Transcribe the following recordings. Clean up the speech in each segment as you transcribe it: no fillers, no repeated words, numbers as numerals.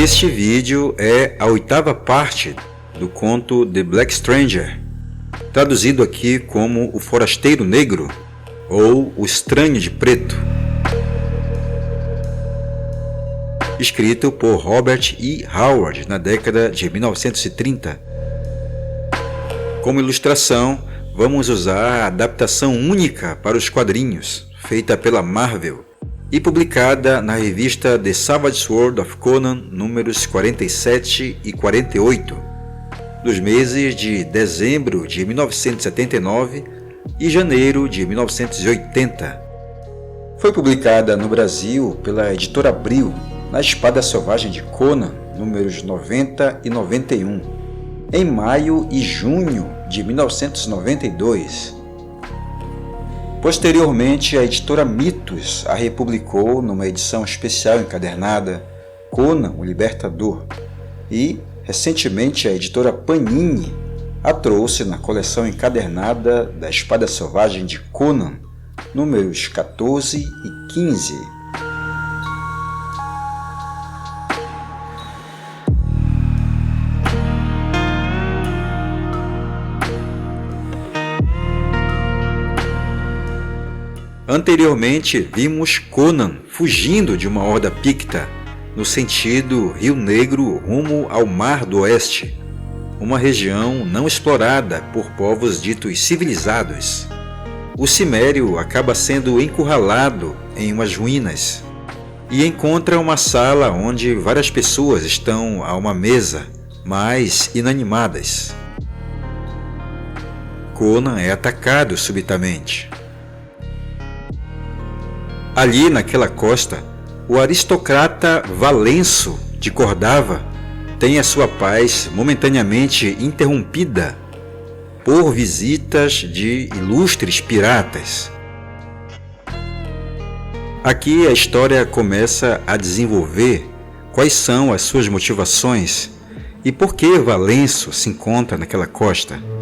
Este vídeo é a 8ª parte do conto The Black Stranger, traduzido aqui como O Forasteiro Negro ou O Estranho de Preto, escrito por Robert E. Howard na década de 1930. Como ilustração, vamos usar a adaptação única para os quadrinhos, feita pela Marvel e publicada na revista The Savage Sword of Conan, números 47 e 48, dos meses de dezembro de 1979 e janeiro de 1980. Foi publicada no Brasil pela editora Abril, na Espada Selvagem de Conan, números 90 e 91, em maio e junho de 1992. Posteriormente, a editora Mitos a republicou numa edição especial encadernada, Conan, o Libertador, e, recentemente, a editora Panini a trouxe na coleção encadernada da Espada Selvagem de Conan, números 14 e 15. Anteriormente, vimos Conan fugindo de uma horda picta, no sentido Rio Negro rumo ao Mar do Oeste, uma região não explorada por povos ditos civilizados. O Cimério acaba sendo encurralado em umas ruínas e encontra uma sala onde várias pessoas estão a uma mesa, mas inanimadas. Conan é atacado subitamente. Ali naquela costa, o aristocrata Valenço de Cordava tem a sua paz momentaneamente interrompida por visitas de ilustres piratas. Aqui a história começa a desenvolver quais são as suas motivações e por que Valenço se encontra naquela costa.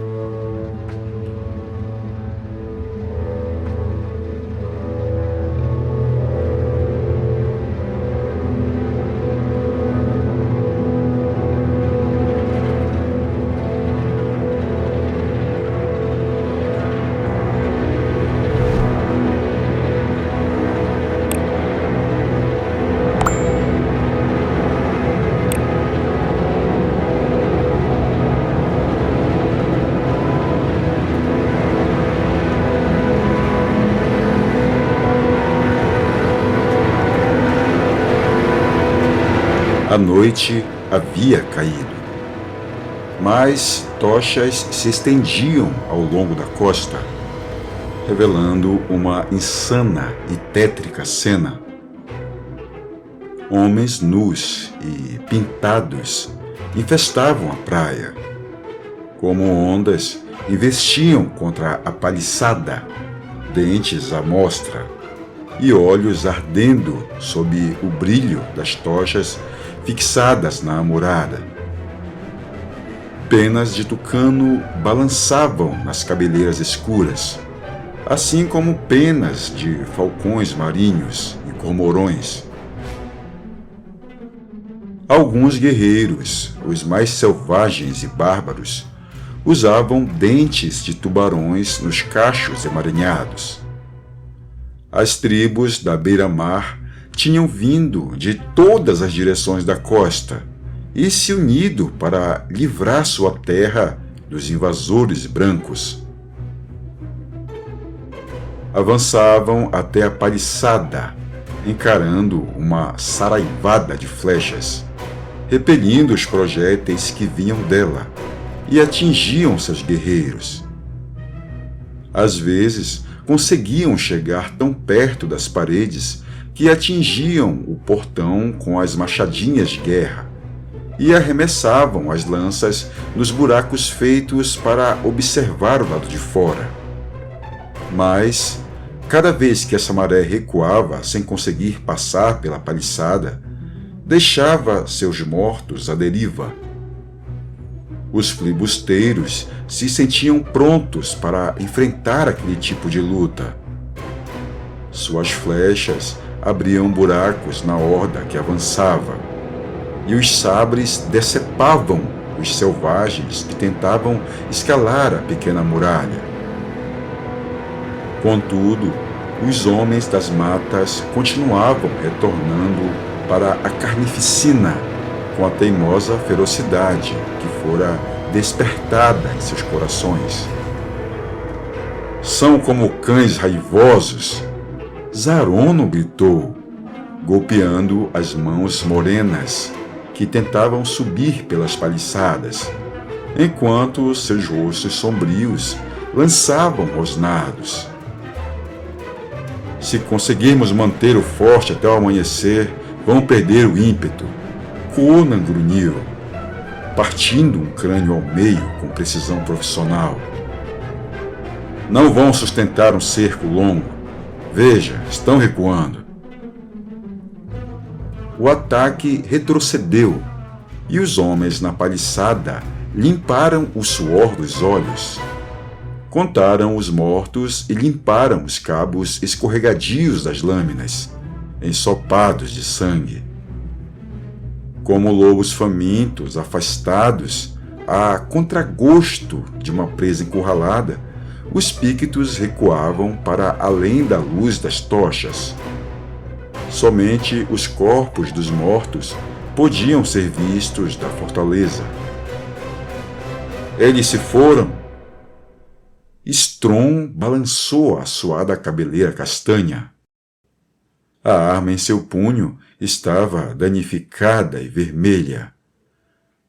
A noite havia caído, mas tochas se estendiam ao longo da costa, revelando uma insana e tétrica cena. Homens nus e pintados infestavam a praia, como ondas investiam contra a paliçada, dentes à mostra e olhos ardendo sob o brilho das tochas fixadas na amurada. Penas de tucano balançavam nas cabeleiras escuras, assim como penas de falcões marinhos e cormorões. Alguns guerreiros, os mais selvagens e bárbaros, usavam dentes de tubarões nos cachos emaranhados. As tribos da beira-mar tinham vindo de todas as direções da costa e se unido para livrar sua terra dos invasores brancos. Avançavam até a paliçada, encarando uma saraivada de flechas, repelindo os projéteis que vinham dela e atingiam seus guerreiros. Às vezes, conseguiam chegar tão perto das paredes que atingiam o portão com as machadinhas de guerra e arremessavam as lanças nos buracos feitos para observar o lado de fora. Mas, cada vez que essa maré recuava sem conseguir passar pela paliçada, deixava seus mortos à deriva. Os filibusteiros se sentiam prontos para enfrentar aquele tipo de luta. Suas flechas abriam buracos na horda que avançava, e os sabres decepavam os selvagens que tentavam escalar a pequena muralha. Contudo, os homens das matas continuavam retornando para a carnificina com a teimosa ferocidade que fora despertada em seus corações. São como cães raivosos, Zarono gritou, golpeando as mãos morenas que tentavam subir pelas paliçadas, enquanto seus rostos sombrios lançavam rosnados. Se conseguirmos manter o forte até o amanhecer, vão perder o ímpeto. Conan grunhiu, partindo um crânio ao meio com precisão profissional. Não vão sustentar um cerco longo. Veja, estão recuando. O ataque retrocedeu e os homens na paliçada limparam o suor dos olhos. Contaram os mortos e limparam os cabos escorregadios das lâminas, ensopados de sangue. Como lobos famintos, afastados, a contragosto de uma presa encurralada, os píquitos recuavam para além da luz das tochas. Somente os corpos dos mortos podiam ser vistos da fortaleza. Eles se foram. Strom balançou a suada cabeleira castanha. A arma em seu punho estava danificada e vermelha.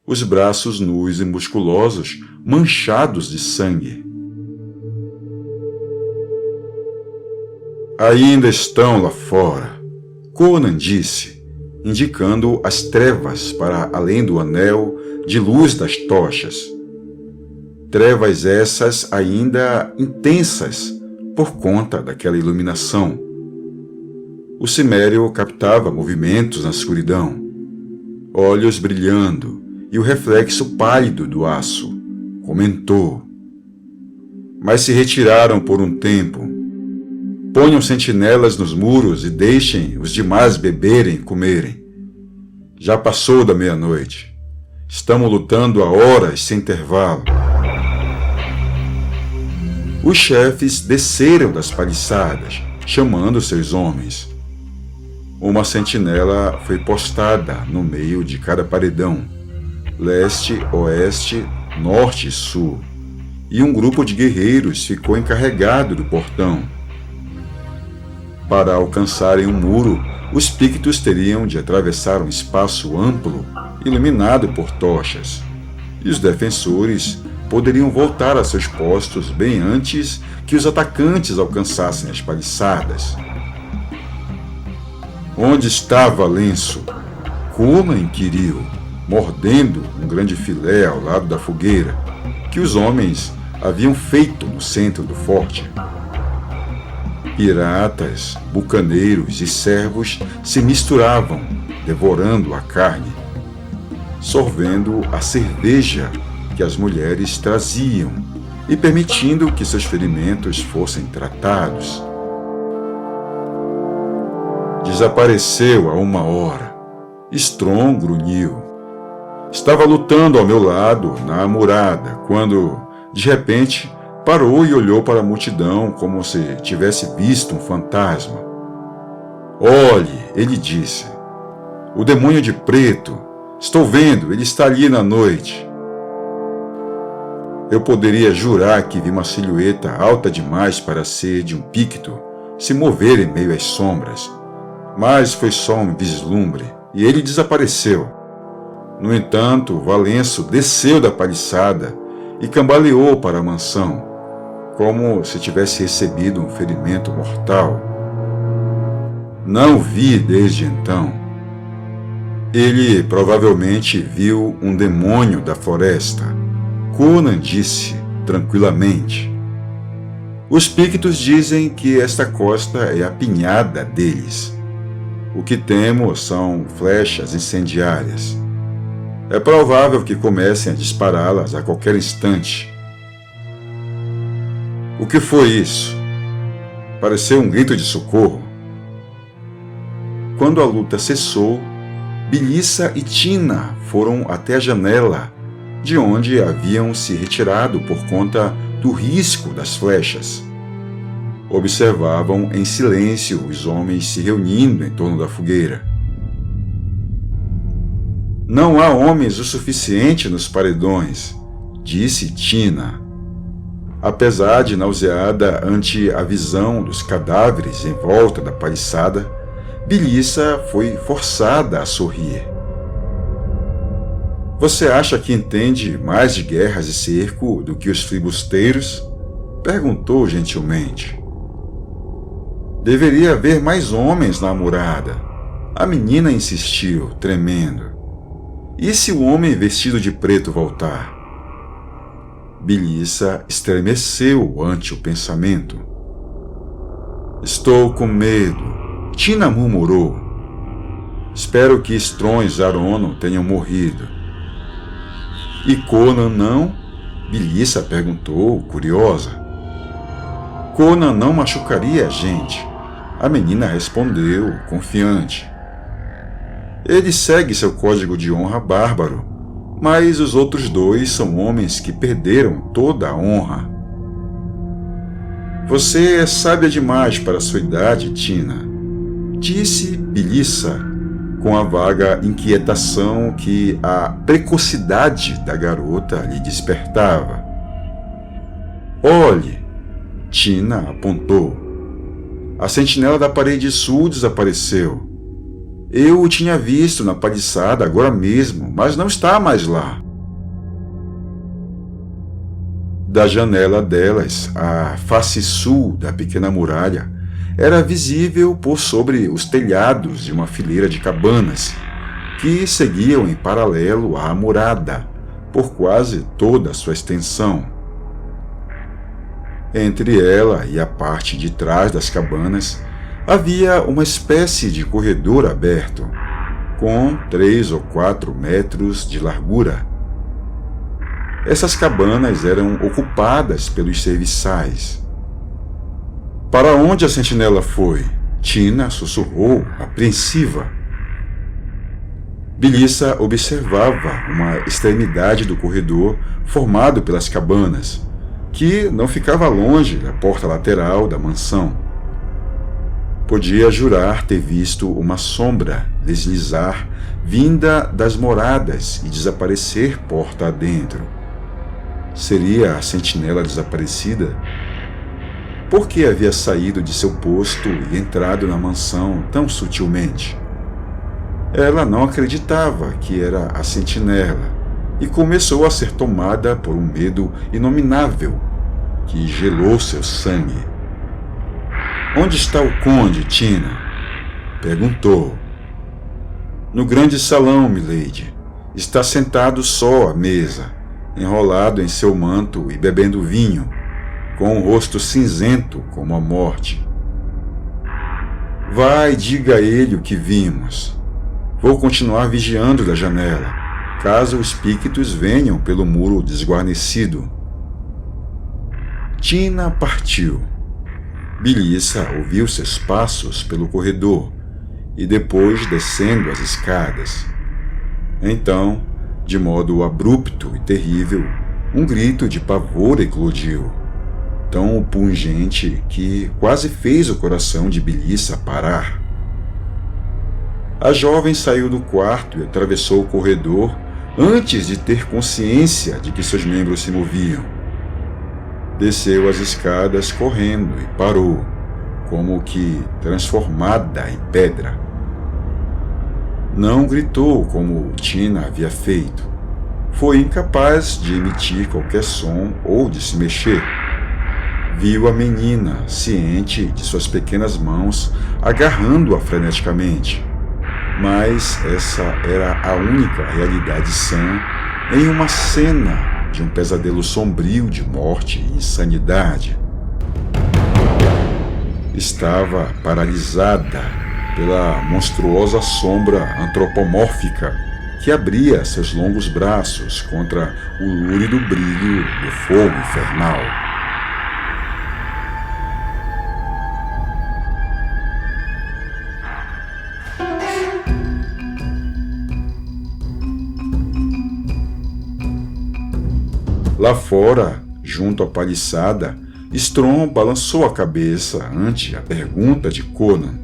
Os braços nus e musculosos manchados de sangue. Ainda estão lá fora, Conan disse, indicando as trevas para além do anel de luz das tochas. Trevas essas ainda intensas por conta daquela iluminação. O cimério captava movimentos na escuridão, olhos brilhando e o reflexo pálido do aço. Comentou. Mas se retiraram por um tempo. Ponham sentinelas nos muros e deixem os demais beberem e comerem. Já passou da meia-noite. Estamos lutando há horas sem intervalo. Os chefes desceram das paliçadas, chamando seus homens. Uma sentinela foi postada no meio de cada paredão, leste, oeste, norte e sul, e um grupo de guerreiros ficou encarregado do portão. Para alcançarem um muro, os píquitos teriam de atravessar um espaço amplo, iluminado por tochas, e os defensores poderiam voltar a seus postos bem antes que os atacantes alcançassem as paliçadas. Onde estava Lenço? Conan inquiriu, mordendo um grande filé ao lado da fogueira, que os homens haviam feito no centro do forte. Piratas, bucaneiros e servos se misturavam, devorando a carne, sorvendo a cerveja que as mulheres traziam e permitindo que seus ferimentos fossem tratados. Desapareceu há 1 hora. Strom grunhiu. Estava lutando ao meu lado, na amurada, quando, de repente, parou e olhou para a multidão como se tivesse visto um fantasma. Olhe, ele disse. O demônio de preto. Estou vendo, ele está ali na noite. Eu poderia jurar que vi uma silhueta alta demais para ser de um píquito se mover em meio às sombras, mas foi só um vislumbre e ele desapareceu. No entanto, Valenço desceu da paliçada e cambaleou para a mansão, como se tivesse recebido um ferimento mortal. Não o vi desde então. Ele provavelmente viu um demônio da floresta. Conan disse, tranquilamente. Os píquitos dizem que esta costa é apinhada deles. O que temo são flechas incendiárias. É provável que comecem a dispará-las a qualquer instante. O que foi isso? Pareceu um grito de socorro. Quando a luta cessou, Belissa e Tina foram até a janela, de onde haviam se retirado por conta do risco das flechas. Observavam em silêncio os homens se reunindo em torno da fogueira. "Não há homens o suficiente nos paredões", disse Tina. Apesar de nauseada ante a visão dos cadáveres em volta da paliçada, Belissa foi forçada a sorrir. "Você acha que entende mais de guerras e cerco do que os filibusteiros?" perguntou gentilmente. "Deveria haver mais homens na murada", a menina insistiu, tremendo. "E se o homem vestido de preto voltar?" Belissa estremeceu ante o pensamento. "Estou com medo", Tina murmurou. "Espero que Strong e Zarono tenham morrido." "E Conan não?" Belissa perguntou, curiosa. "Conan não machucaria a gente", a menina respondeu, confiante. "Ele segue seu código de honra bárbaro, mas os outros dois são homens que perderam toda a honra." "Você é sábia demais para sua idade, Tina", disse Belissa, com a vaga inquietação que a precocidade da garota lhe despertava. "Olhe", Tina apontou. "A sentinela da parede sul desapareceu. Eu o tinha visto na paliçada agora mesmo, mas não está mais lá." Da janela delas, a face sul da pequena muralha era visível por sobre os telhados de uma fileira de cabanas que seguiam em paralelo à murada por quase toda a sua extensão. Entre ela e a parte de trás das cabanas havia uma espécie de corredor aberto, com 3 ou 4 metros de largura. Essas cabanas eram ocupadas pelos serviçais. "Para onde a sentinela foi?" Tina sussurrou, apreensiva. Belissa observava uma extremidade do corredor formado pelas cabanas, que não ficava longe da porta lateral da mansão. Podia jurar ter visto uma sombra deslizar vinda das moradas e desaparecer porta adentro. Seria a sentinela desaparecida? Por que havia saído de seu posto e entrado na mansão tão sutilmente? Ela não acreditava que era a sentinela e começou a ser tomada por um medo inominável que gelou seu sangue. "Onde está o conde, Tina?" perguntou. "No grande salão, milady. Está sentado só à mesa, enrolado em seu manto e bebendo vinho, com o rosto cinzento como a morte." "Vai, diga a ele o que vimos. Vou continuar vigiando da janela, caso os píquitos venham pelo muro desguarnecido." Tina partiu. Belissa ouviu seus passos pelo corredor e depois descendo as escadas. Então, de modo abrupto e terrível, um grito de pavor eclodiu, tão pungente que quase fez o coração de Belissa parar. A jovem saiu do quarto e atravessou o corredor antes de ter consciência de que seus membros se moviam. Desceu as escadas correndo e parou, como que transformada em pedra. Não gritou como Tina havia feito. Foi incapaz de emitir qualquer som ou de se mexer. Viu a menina, ciente de suas pequenas mãos, agarrando-a freneticamente. Mas essa era a única realidade sã em uma cena de um pesadelo sombrio de morte e insanidade. Estava paralisada pela monstruosa sombra antropomórfica que abria seus longos braços contra o lúrido brilho do fogo infernal. Lá fora, junto à paliçada, Strong balançou a cabeça ante a pergunta de Conan.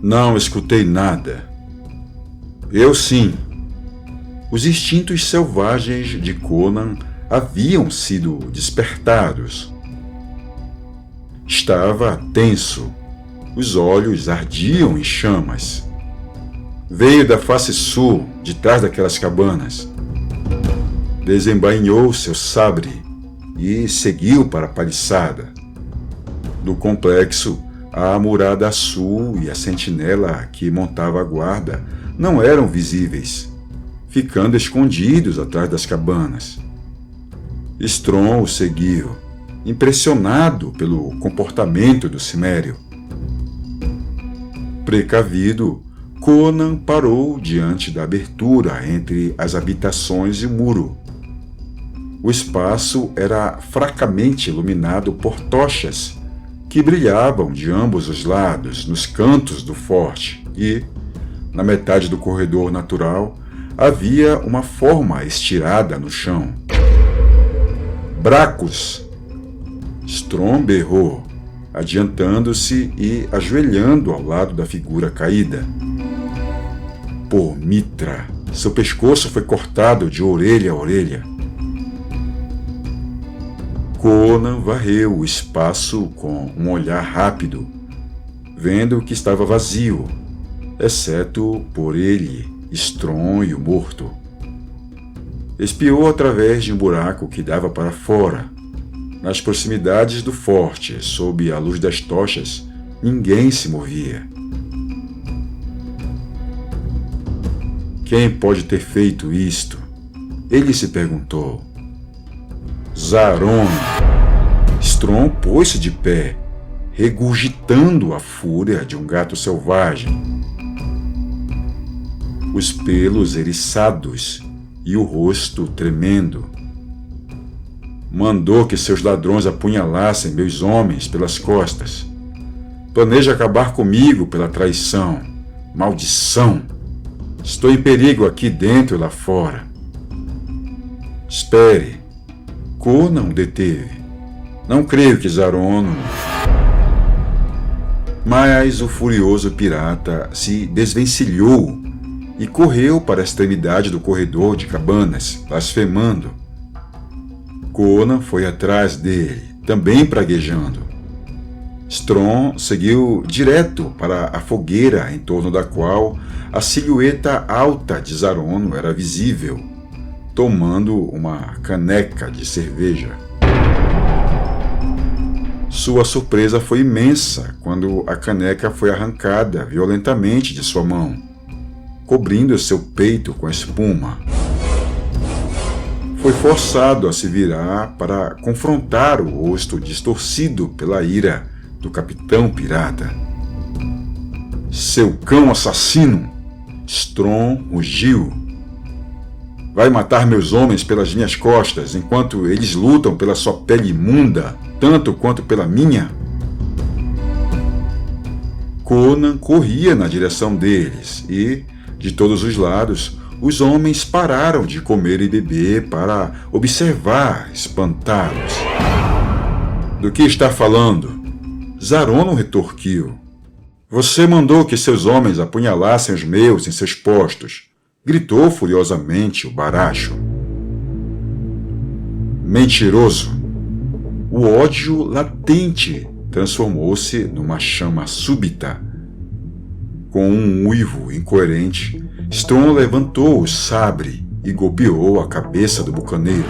Não escutei nada. Eu sim. Os instintos selvagens de Conan haviam sido despertados. Estava tenso. Os olhos ardiam em chamas. Veio da face sul, de trás daquelas cabanas. Desembainhou seu sabre e seguiu para a paliçada. No complexo, a murada sul e a sentinela que montava a guarda não eram visíveis, ficando escondidos atrás das cabanas. Strong o seguiu, impressionado pelo comportamento do cimério. Precavido, Conan parou diante da abertura entre as habitações e o muro. O espaço era fracamente iluminado por tochas que brilhavam de ambos os lados, nos cantos do forte, e, na metade do corredor natural, havia uma forma estirada no chão. Bracos! Strong berrou, adiantando-se e ajoelhando ao lado da figura caída. Por Mitra, seu pescoço foi cortado de orelha a orelha. Conan varreu o espaço com um olhar rápido, vendo que estava vazio, exceto por ele, Strong e o morto. Espiou através de um buraco que dava para fora. Nas proximidades do forte, sob a luz das tochas, ninguém se movia. Quem pode ter feito isto? Ele se perguntou. Zaron. Strong pôs-se de pé, regurgitando a fúria de um gato selvagem. Os pelos eriçados e o rosto tremendo. Mandou que seus ladrões apunhalassem meus homens pelas costas. Planeja acabar comigo pela traição. Maldição! Estou em perigo aqui dentro e lá fora. Espere. Conan o deteve. Não creio que Zaron... Mas o furioso pirata se desvencilhou e correu para a extremidade do corredor de cabanas, blasfemando. Conan foi atrás dele, também praguejando. Strong seguiu direto para a fogueira em torno da qual a silhueta alta de Zaron era visível, tomando uma caneca de cerveja. Sua surpresa foi imensa quando a caneca foi arrancada violentamente de sua mão, cobrindo seu peito com espuma. Foi forçado a se virar para confrontar o rosto distorcido pela ira do capitão pirata. Seu cão assassino! Strong rugiu. Vai matar meus homens pelas minhas costas, enquanto eles lutam pela sua pele imunda, tanto quanto pela minha? Conan corria na direção deles e, de todos os lados, os homens pararam de comer e beber para observar, espantados. Do que está falando? Zaron retorquiu. Você mandou que seus homens apunhalassem os meus em seus postos, gritou furiosamente o baracho. Mentiroso! O ódio latente transformou-se numa chama súbita. Com um uivo incoerente, Strong levantou o sabre e golpeou a cabeça do bucaneiro.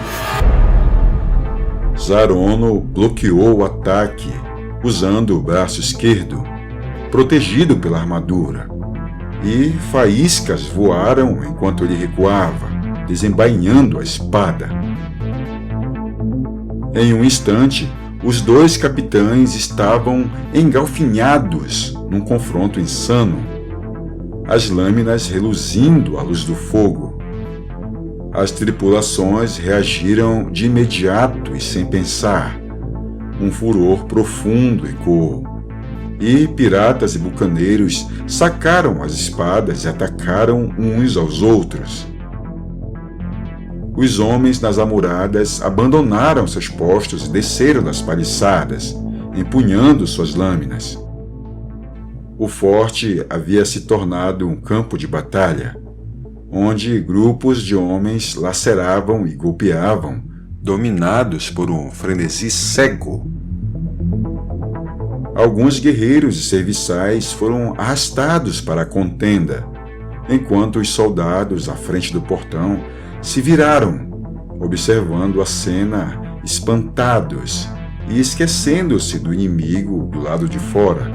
Zaron bloqueou o ataque, usando o braço esquerdo, protegido pela armadura, e faíscas voaram enquanto ele recuava, desembainhando a espada. Em um instante, os dois capitães estavam engalfinhados num confronto insano, as lâminas reluzindo à luz do fogo. As tripulações reagiram de imediato e sem pensar. Um furor profundo ecoou, e piratas e bucaneiros sacaram as espadas e atacaram uns aos outros. Os homens nas almoradas abandonaram seus postos e desceram das paliçadas, empunhando suas lâminas. O forte havia se tornado um campo de batalha, onde grupos de homens laceravam e golpeavam, dominados por um frenesi cego. Alguns guerreiros e serviçais foram arrastados para a contenda, enquanto os soldados à frente do portão se viraram, observando a cena espantados e esquecendo-se do inimigo do lado de fora.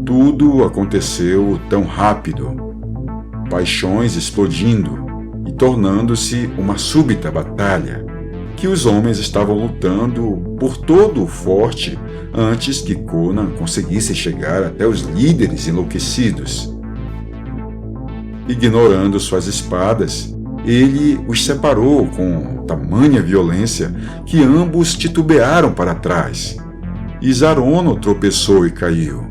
Tudo aconteceu tão rápido, paixões explodindo e tornando-se uma súbita batalha, que os homens estavam lutando por todo o forte antes que Conan conseguisse chegar até os líderes enlouquecidos. Ignorando suas espadas, ele os separou com tamanha violência que ambos titubearam para trás, e Zarono tropeçou e caiu.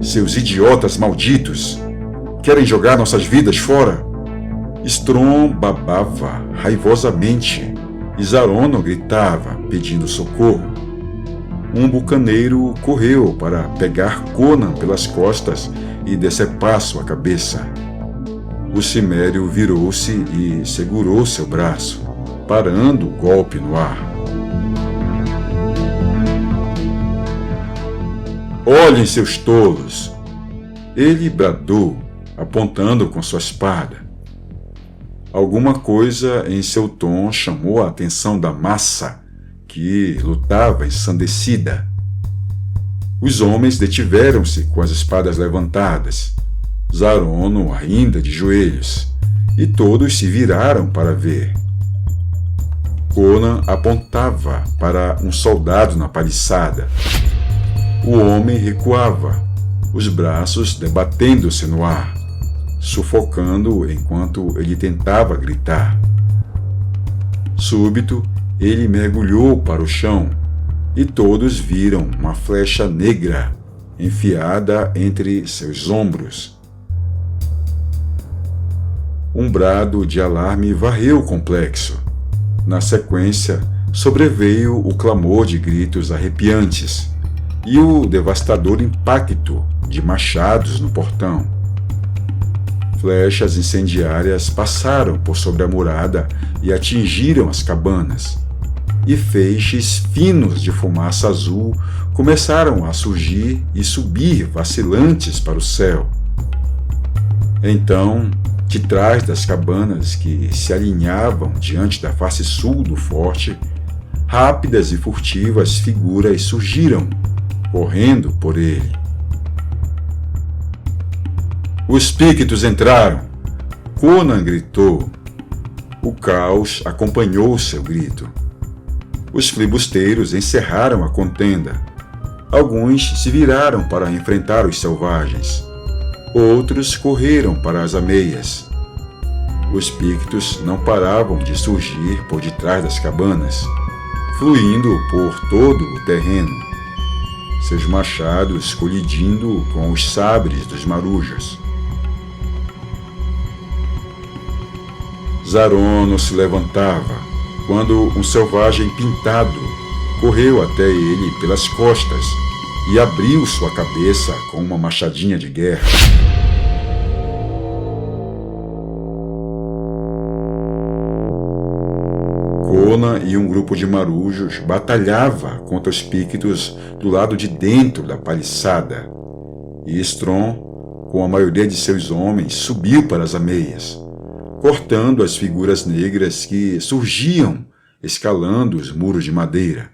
Seus idiotas malditos! Querem jogar nossas vidas fora? Strom babava raivosamente e Zarono gritava, pedindo socorro. Um bucaneiro correu para pegar Conan pelas costas e decepar sua cabeça. O cimério virou-se e segurou seu braço, parando o golpe no ar. Olhem, seus tolos! Ele bradou, apontando com sua espada. Alguma coisa em seu tom chamou a atenção da massa, que lutava ensandecida. Os homens detiveram-se com as espadas levantadas, Zarono ainda de joelhos, e todos se viraram para ver. Conan apontava para um soldado na paliçada. O homem recuava, os braços debatendo-se no ar, sufocando enquanto ele tentava gritar. Súbito, ele mergulhou para o chão e todos viram uma flecha negra enfiada entre seus ombros. Um brado de alarme varreu o complexo. Na sequência, sobreveio o clamor de gritos arrepiantes e o devastador impacto de machados no portão. Flechas incendiárias passaram por sobre a murada e atingiram as cabanas, e feixes finos de fumaça azul começaram a surgir e subir vacilantes para o céu. Então, de trás das cabanas que se alinhavam diante da face sul do forte, rápidas e furtivas figuras surgiram, correndo por ele. Os píquitos entraram! Conan gritou. O caos acompanhou seu grito. Os filibusteiros encerraram a contenda. Alguns se viraram para enfrentar os selvagens. Outros correram para as ameias. Os píquitos não paravam de surgir por detrás das cabanas, fluindo por todo o terreno, seus machados colidindo com os sabres dos marujos. Zarono se levantava, quando um selvagem pintado correu até ele pelas costas e abriu sua cabeça com uma machadinha de guerra. Conan e um grupo de marujos batalhava contra os píquitos do lado de dentro da paliçada, e Strom, com a maioria de seus homens, subiu para as ameias, cortando as figuras negras que surgiam, escalando os muros de madeira.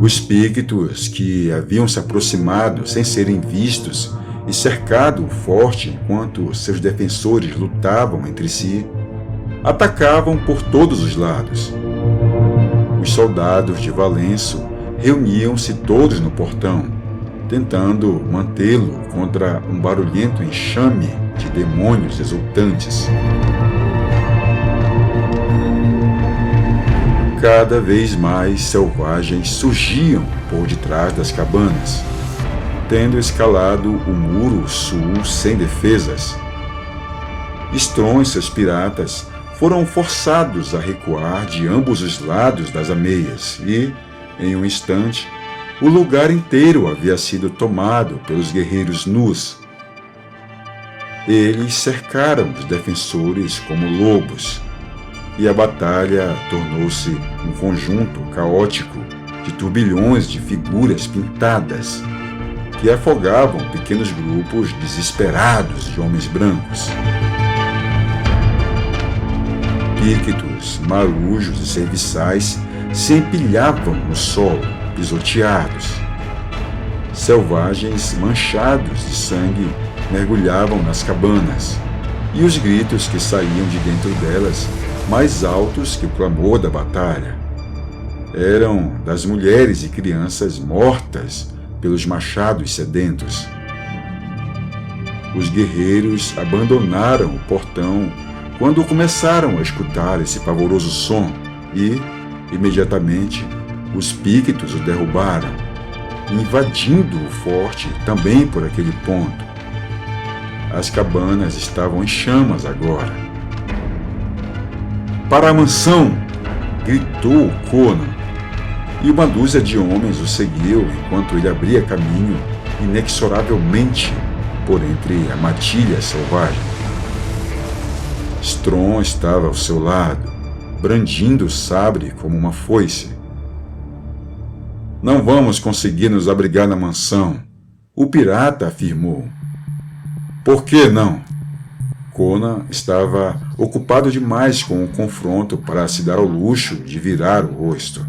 Os píquitos, que haviam se aproximado sem serem vistos e cercado o forte enquanto seus defensores lutavam entre si, atacavam por todos os lados. Os soldados de Valenço reuniam-se todos no portão, tentando mantê-lo contra um barulhento enxame de demônios exultantes. Cada vez mais selvagens surgiam por detrás das cabanas, tendo escalado o muro sul sem defesas. Strong e seus piratas foram forçados a recuar de ambos os lados das ameias e, em um instante, o lugar inteiro havia sido tomado pelos guerreiros nus. Eles cercaram os defensores como lobos, e a batalha tornou-se um conjunto caótico de turbilhões de figuras pintadas que afogavam pequenos grupos desesperados de homens brancos. Píquitos, marujos e serviçais se empilhavam no solo, pisoteados. Selvagens manchados de sangue mergulhavam nas cabanas, e os gritos que saíam de dentro delas, mais altos que o clamor da batalha, eram das mulheres e crianças mortas pelos machados sedentos. Os guerreiros abandonaram o portão quando começaram a escutar esse pavoroso som e, imediatamente, os píquitos o derrubaram, invadindo o forte também por aquele ponto. As cabanas estavam em chamas agora. "Para a mansão!" gritou Conan, e uma dúzia de homens o seguiu enquanto ele abria caminho inexoravelmente por entre a matilha selvagem. Strong estava ao seu lado, brandindo o sabre como uma foice. "Não vamos conseguir nos abrigar na mansão", o pirata afirmou. "Por que não?" Conan estava ocupado demais com o confronto para se dar ao luxo de virar o rosto.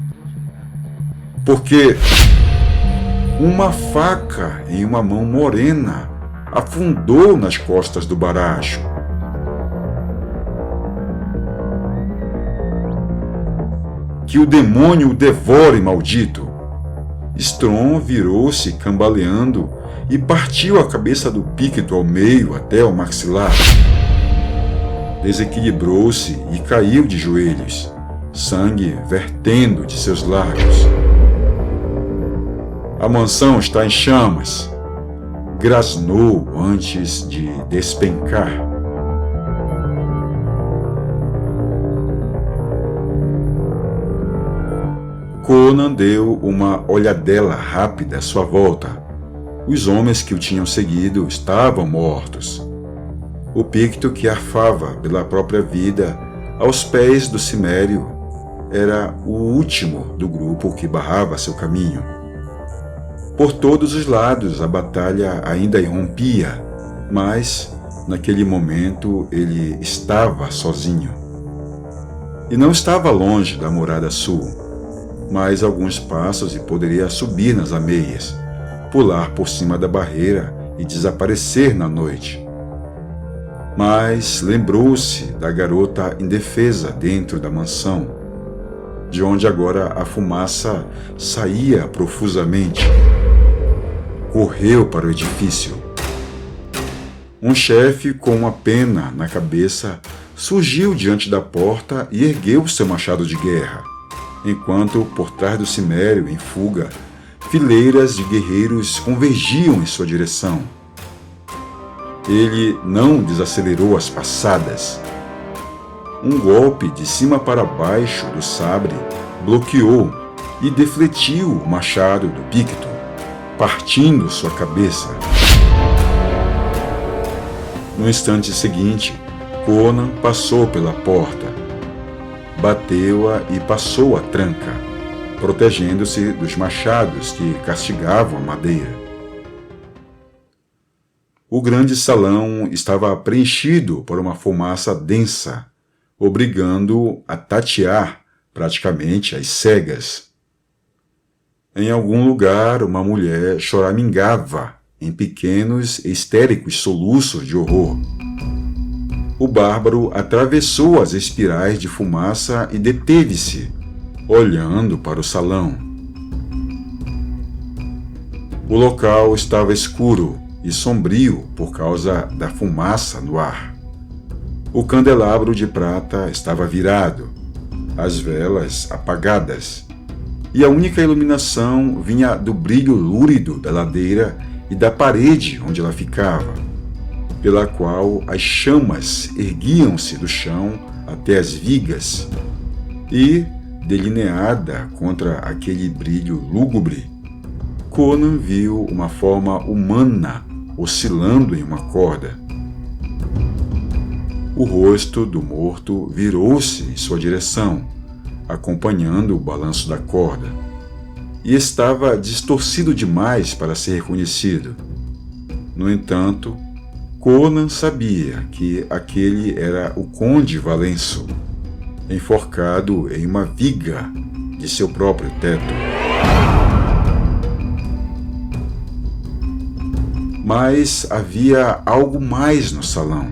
"Porque uma faca em uma mão morena afundou nas costas do baracho. Que o demônio o devore, maldito!" Strong virou-se cambaleando e partiu a cabeça do Píquito ao meio até o maxilar. Desequilibrou-se e caiu de joelhos, sangue vertendo de seus lábios. "A mansão está em chamas", grasnou antes de despencar. Conan deu uma olhadela rápida à sua volta. Os homens que o tinham seguido estavam mortos. O Píquito que arfava pela própria vida aos pés do cimério era o último do grupo que barrava seu caminho. Por todos os lados a batalha ainda irrompia, mas, naquele momento, ele estava sozinho. E não estava longe da Murada Sul. Mais alguns passos e poderia subir nas ameias, pular por cima da barreira e desaparecer na noite. Mas lembrou-se da garota indefesa dentro da mansão, de onde agora a fumaça saía profusamente. Correu para o edifício. Um chefe com uma pena na cabeça surgiu diante da porta e ergueu seu machado de guerra, enquanto, por trás do cimério, em fuga, fileiras de guerreiros convergiam em sua direção. Ele não desacelerou as passadas. Um golpe de cima para baixo do sabre bloqueou e defletiu o machado do Píquito, partindo sua cabeça. No instante seguinte, Conan passou pela porta, bateu-a e passou a tranca, protegendo-se dos machados que castigavam a madeira. O grande salão estava preenchido por uma fumaça densa, obrigando-o a tatear praticamente às cegas. Em algum lugar, uma mulher choramingava em pequenos e histéricos soluços de horror. O bárbaro atravessou as espirais de fumaça e deteve-se, olhando para o salão. O local estava escuro e sombrio por causa da fumaça no ar. O candelabro de prata estava virado, as velas apagadas, e a única iluminação vinha do brilho lúrido da ladeira e da parede onde ela ficava, pela qual as chamas erguiam-se do chão até as vigas, e, delineada contra aquele brilho lúgubre, Conan viu uma forma humana oscilando em uma corda. O rosto do morto virou-se em sua direção, acompanhando o balanço da corda, e estava distorcido demais para ser reconhecido. No entanto, Conan sabia que aquele era o Conde Valenço, enforcado em uma viga de seu próprio teto. Mas havia algo mais no salão.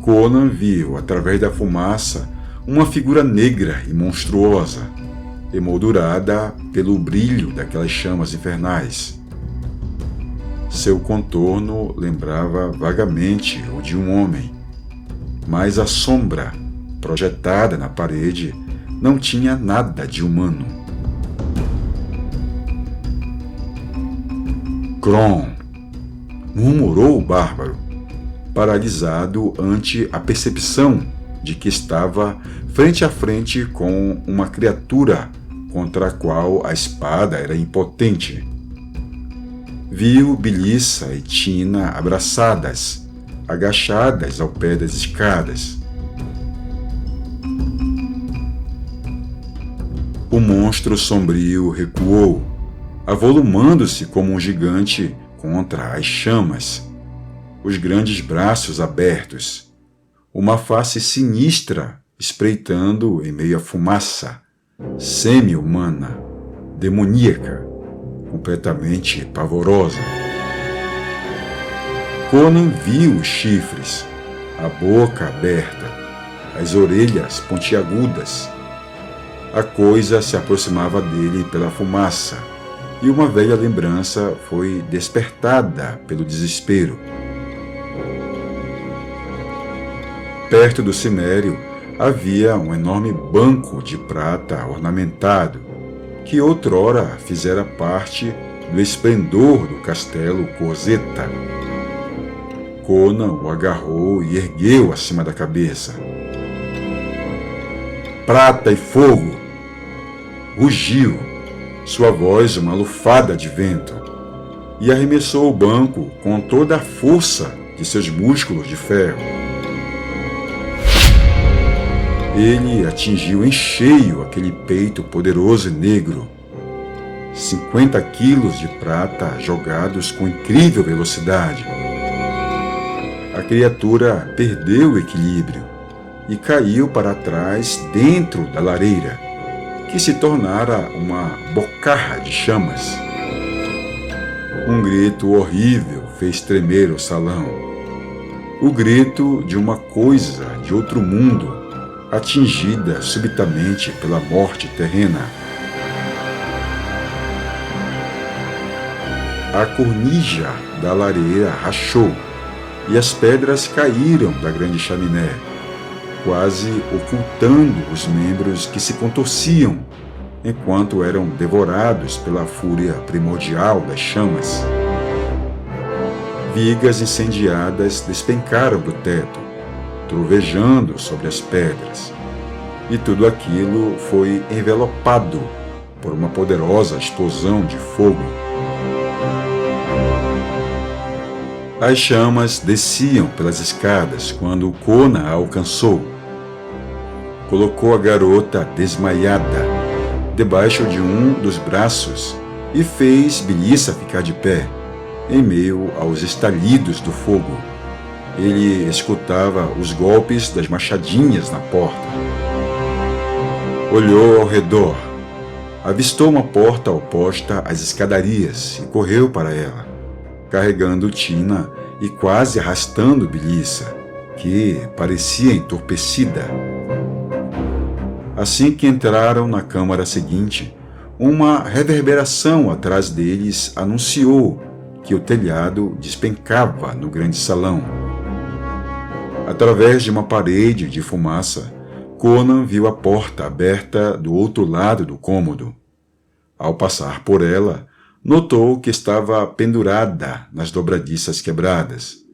Conan viu, através da fumaça, uma figura negra e monstruosa, emoldurada pelo brilho daquelas chamas infernais. Seu contorno lembrava vagamente o de um homem, mas a sombra, projetada na parede, não tinha nada de humano. Kron! Murmurou o bárbaro, paralisado ante a percepção de que estava frente a frente com uma criatura contra a qual a espada era impotente. Viu Belissa e Tina abraçadas, agachadas ao pé das escadas. O monstro sombrio recuou, avolumando-se como um gigante contra as chamas, os grandes braços abertos, uma face sinistra espreitando em meio à fumaça, semi-humana, demoníaca, completamente pavorosa. Conan viu os chifres, a boca aberta, as orelhas pontiagudas. A coisa se aproximava dele pela fumaça, e uma velha lembrança foi despertada pelo desespero. Perto do cimério havia um enorme banco de prata ornamentado, que outrora fizera parte do esplendor do castelo Corzeta. Conan o agarrou e ergueu acima da cabeça. Prata e fogo! Rugiu, sua voz uma lufada de vento, e arremessou o banco com toda a força de seus músculos de ferro. Ele atingiu em cheio aquele peito poderoso e negro. 50 quilos de prata jogados com incrível velocidade. A criatura perdeu o equilíbrio e caiu para trás dentro da lareira, que se tornara uma bocarra de chamas. Um grito horrível fez tremer o salão. O grito de uma coisa de outro mundo, atingida subitamente pela morte terrena. A cornija da lareira rachou e as pedras caíram da grande chaminé, quase ocultando os membros que se contorciam enquanto eram devorados pela fúria primordial das chamas. Vigas incendiadas despencaram do teto, trovejando sobre as pedras, e tudo aquilo foi envelopado por uma poderosa explosão de fogo. As chamas desciam pelas escadas quando Conan a alcançou. Colocou a garota desmaiada debaixo de um dos braços e fez Belissa ficar de pé, em meio aos estalidos do fogo. Ele escutava os golpes das machadinhas na porta. Olhou ao redor. Avistou uma porta oposta às escadarias e correu para ela, carregando Tina e quase arrastando Belissa, que parecia entorpecida. Assim que entraram na câmara seguinte, uma reverberação atrás deles anunciou que o telhado despencava no grande salão. Através de uma parede de fumaça, Conan viu a porta aberta do outro lado do cômodo. Ao passar por ela, Notou que estava pendurada nas dobradiças quebradas,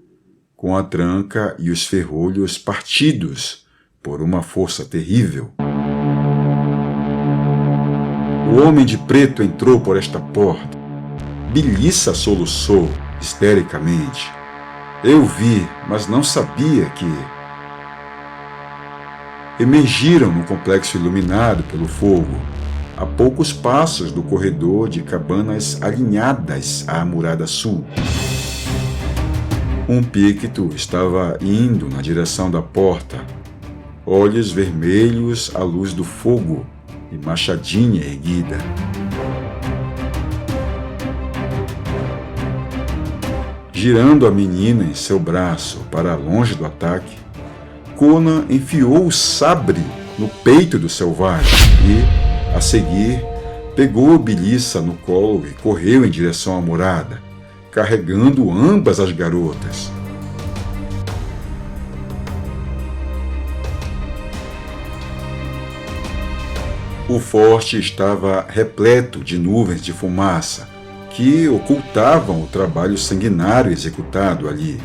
com a tranca e os ferrolhos partidos por uma força terrível. O homem de preto entrou por esta porta. Belissa soluçou histericamente. Eu vi, mas não sabia que... Emergiram no complexo iluminado pelo fogo, a poucos passos do corredor de cabanas alinhadas à murada sul. Um pícto estava indo na direção da porta, olhos vermelhos à luz do fogo e machadinha erguida. Girando a menina em seu braço para longe do ataque, Conan enfiou o sabre no peito do selvagem e, a seguir, pegou Belissa no colo e correu em direção à murada, carregando ambas as garotas. O forte estava repleto de nuvens de fumaça que ocultavam o trabalho sanguinário executado ali.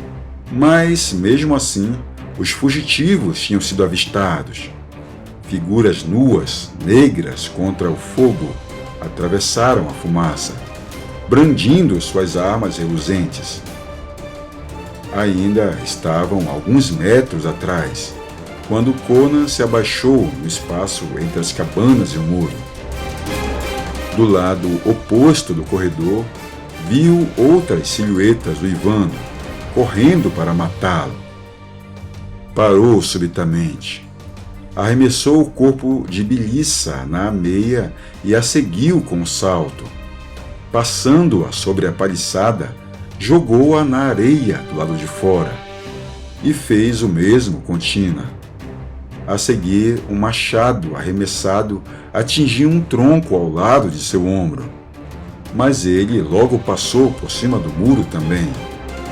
Mas, mesmo assim, os fugitivos tinham sido avistados. Figuras nuas, negras contra o fogo, atravessaram a fumaça, brandindo suas armas reluzentes. Ainda estavam alguns metros atrás, quando Conan se abaixou no espaço entre as cabanas e o muro. Do lado oposto do corredor, viu outras silhuetas uivando, correndo para matá-lo. Parou subitamente. Arremessou o corpo de Belissa na ameia e a seguiu com um salto. Passando-a sobre a paliçada, jogou-a na areia do lado de fora. E fez o mesmo com Tina. A seguir, um machado arremessado atingiu um tronco ao lado de seu ombro. Mas ele logo passou por cima do muro também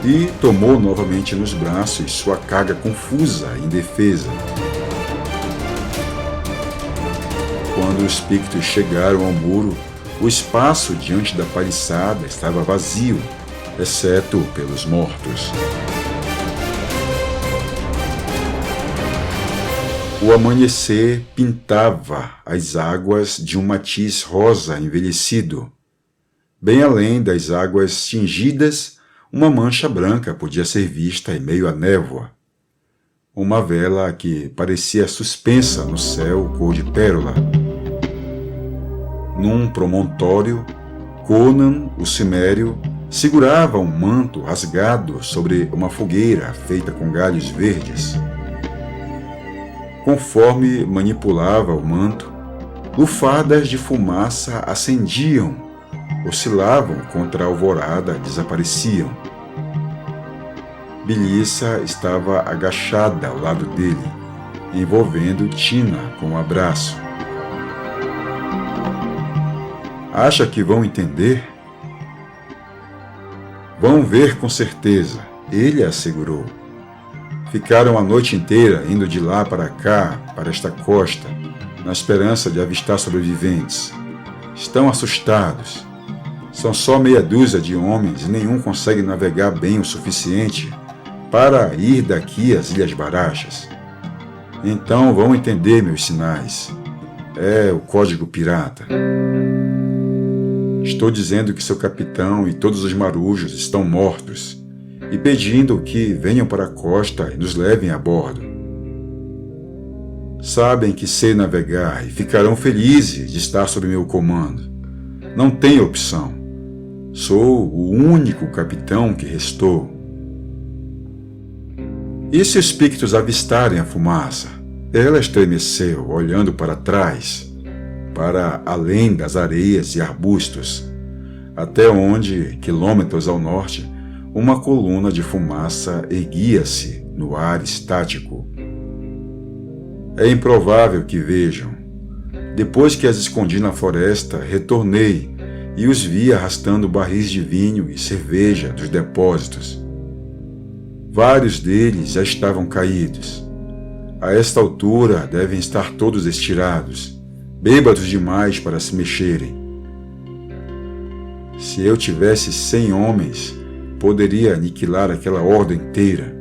e tomou novamente nos braços sua carga confusa e indefesa. Quando os pictos chegaram ao muro, o espaço diante da paliçada estava vazio, exceto pelos mortos. O amanhecer pintava as águas de um matiz rosa envelhecido. Bem além das águas tingidas, uma mancha branca podia ser vista em meio à névoa. Uma vela que parecia suspensa no céu cor de pérola. Num promontório, Conan, o cimério, segurava um manto rasgado sobre uma fogueira feita com galhos verdes. Conforme manipulava o manto, lufadas de fumaça acendiam, oscilavam contra a alvorada, desapareciam. Belissa estava agachada ao lado dele, envolvendo Tina com um abraço. Acha que vão entender? Vão ver com certeza, ele assegurou. Ficaram a noite inteira indo de lá para cá, para esta costa, na esperança de avistar sobreviventes. Estão assustados. São só meia dúzia de homens e nenhum consegue navegar bem o suficiente para ir daqui às Ilhas Baraxas. Então vão entender meus sinais. É o código pirata. Estou dizendo que seu capitão e todos os marujos estão mortos e pedindo que venham para a costa e nos levem a bordo. Sabem que sei navegar e ficarão felizes de estar sob meu comando. Não tem opção. Sou o único capitão que restou. E se os pictos avistarem a fumaça? Ela estremeceu, olhando para trás, para além das areias e arbustos, até onde, quilômetros ao norte, uma coluna de fumaça erguia-se no ar estático. É improvável que vejam. Depois que as escondi na floresta, retornei e os vi arrastando barris de vinho e cerveja dos depósitos. Vários deles já estavam caídos. A esta altura devem estar todos estirados, bêbados demais para se mexerem. Se eu tivesse 100 homens, poderia aniquilar aquela horda inteira.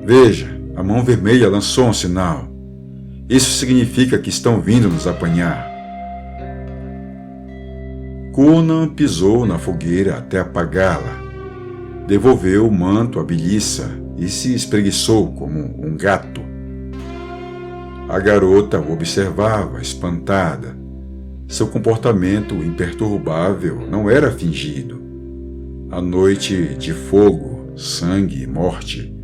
Veja, a mão vermelha lançou um sinal. Isso significa que estão vindo nos apanhar. Conan pisou na fogueira até apagá-la. Devolveu o manto a Belissa e se espreguiçou como um gato. A garota o observava, espantada. Seu comportamento imperturbável não era fingido. A noite de fogo, sangue e morte,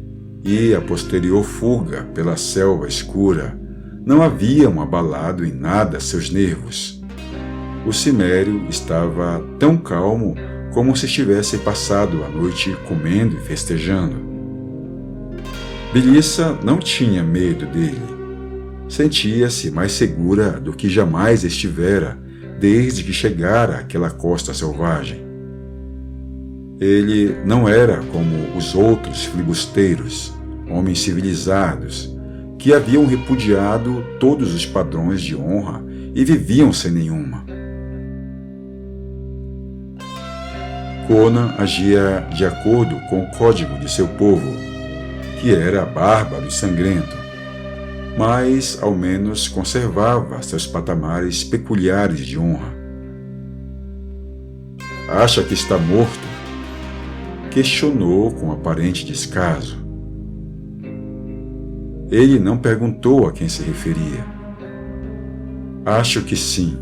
e a posterior fuga pela selva escura não haviam abalado em nada seus nervos. O cimério estava tão calmo como se estivesse passado a noite comendo e festejando. Belissa não tinha medo dele. Sentia-se mais segura do que jamais estivera desde que chegara àquela costa selvagem. Ele não era como os outros filibusteiros, homens civilizados, que haviam repudiado todos os padrões de honra e viviam sem nenhuma. Conan agia de acordo com o código de seu povo, que era bárbaro e sangrento, mas ao menos conservava seus patamares peculiares de honra. Acha que está morto? Questionou com aparente descaso. Ele não perguntou a quem se referia. Acho que sim.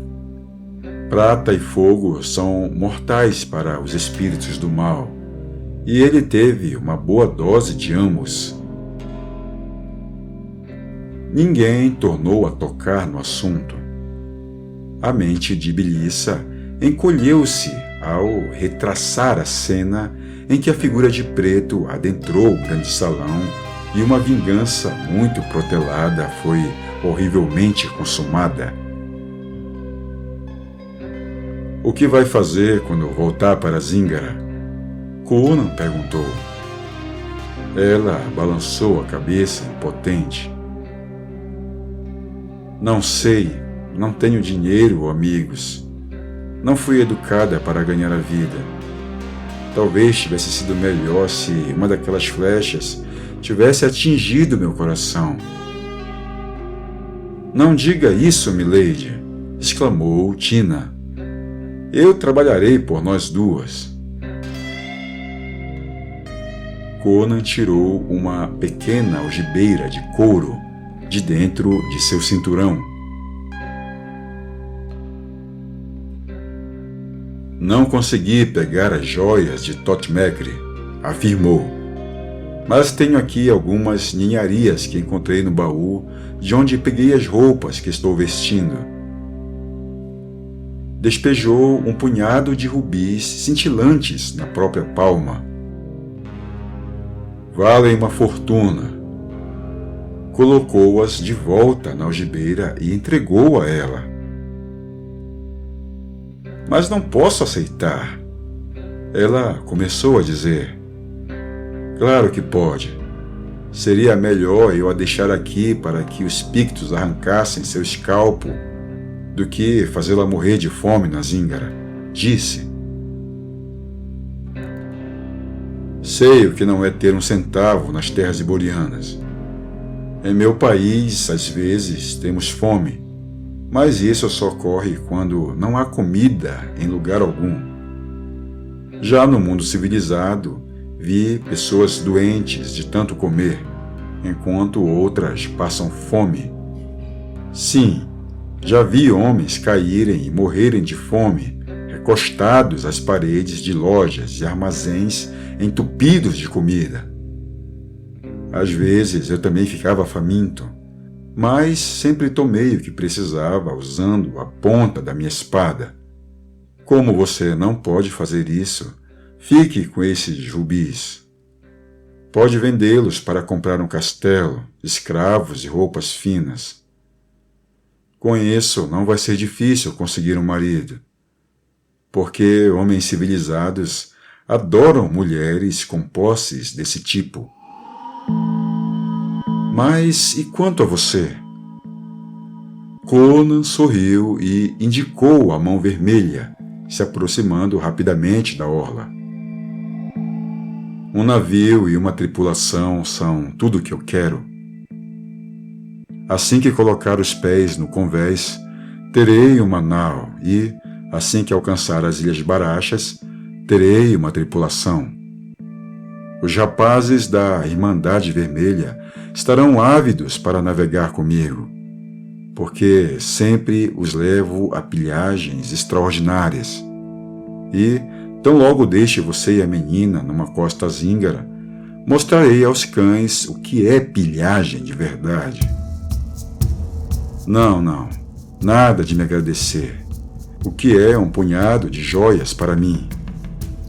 Prata e fogo são mortais para os espíritos do mal, e ele teve uma boa dose de ambos. Ninguém tornou a tocar no assunto. A mente de Belissa encolheu-se ao retraçar a cena em que a figura de preto adentrou o grande salão e uma vingança muito protelada foi horrivelmente consumada. O que vai fazer quando voltar para Zingara? Conan perguntou. Ela balançou a cabeça impotente. Não sei, não tenho dinheiro ou amigos. Não fui educada para ganhar a vida. Talvez tivesse sido melhor se uma daquelas flechas tivesse atingido meu coração. Não diga isso, milady, exclamou Tina. Eu trabalharei por nós duas. Conan tirou uma pequena algibeira de couro de dentro de seu cinturão. Não consegui pegar as joias de Thutmekri, afirmou. Mas tenho aqui algumas ninharias que encontrei no baú de onde peguei as roupas que estou vestindo. Despejou um punhado de rubis cintilantes na própria palma. Valem uma fortuna. Colocou-as de volta na algibeira e entregou a ela. Mas não posso aceitar. Ela começou a dizer. Claro que pode. Seria melhor eu a deixar aqui para que os pictos arrancassem seu escalpo do que fazê-la morrer de fome na Zingara, disse. Sei o que não é ter um centavo nas terras iborianas. Em meu país, às vezes, temos fome, mas isso só ocorre quando não há comida em lugar algum. Já no mundo civilizado, vi pessoas doentes de tanto comer, enquanto outras passam fome. Sim, já vi homens caírem e morrerem de fome, recostados às paredes de lojas e armazéns entupidos de comida. Às vezes eu também ficava faminto, mas sempre tomei o que precisava usando a ponta da minha espada. Como você não pode fazer isso, fique com esses rubis. Pode vendê-los para comprar um castelo, escravos e roupas finas. Com isso, não vai ser difícil conseguir um marido, porque homens civilizados adoram mulheres com posses desse tipo. Mas e quanto a você? Conan sorriu e indicou a mão vermelha, se aproximando rapidamente da orla. Um navio e uma tripulação são tudo o que eu quero. Assim que colocar os pés no convés, terei uma nau e, assim que alcançar as Ilhas Barachas, terei uma tripulação. Os rapazes da Irmandade Vermelha estarão ávidos para navegar comigo, porque sempre os levo a pilhagens extraordinárias. E, tão logo deixe você e a menina numa costa zíngara, mostrarei aos cães o que é pilhagem de verdade. Não, nada de me agradecer. O que é um punhado de joias para mim,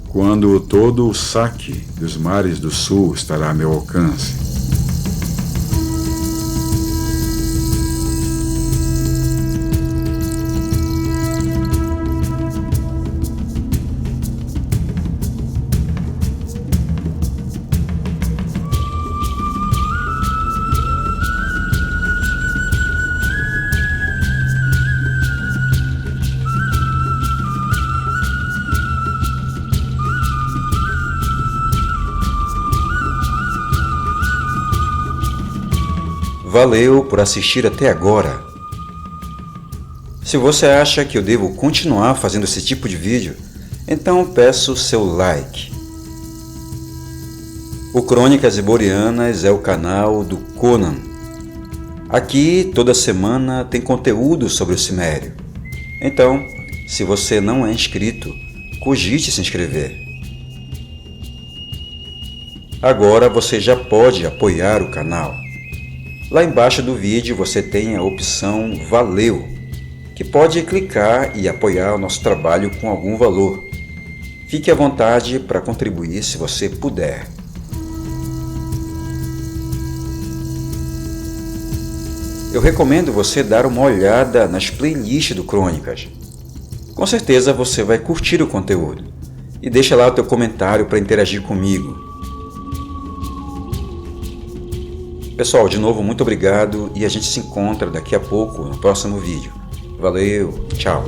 quando todo o saque dos mares do sul estará a meu alcance? Valeu por assistir até agora. Se você acha que eu devo continuar fazendo esse tipo de vídeo, então peço seu like. O Crônicas Iborianas é o canal do Conan. Aqui toda semana tem conteúdo sobre o Cimério. Então, se você não é inscrito, cogite se inscrever. Agora você já pode apoiar o canal. Lá embaixo do vídeo você tem a opção Valeu, que pode clicar e apoiar o nosso trabalho com algum valor. Fique à vontade para contribuir se você puder. Eu recomendo você dar uma olhada nas playlists do Crônicas. Com certeza você vai curtir o conteúdo. E deixa lá o teu comentário para interagir comigo. Pessoal, de novo, muito obrigado e a gente se encontra daqui a pouco no próximo vídeo. Valeu, tchau!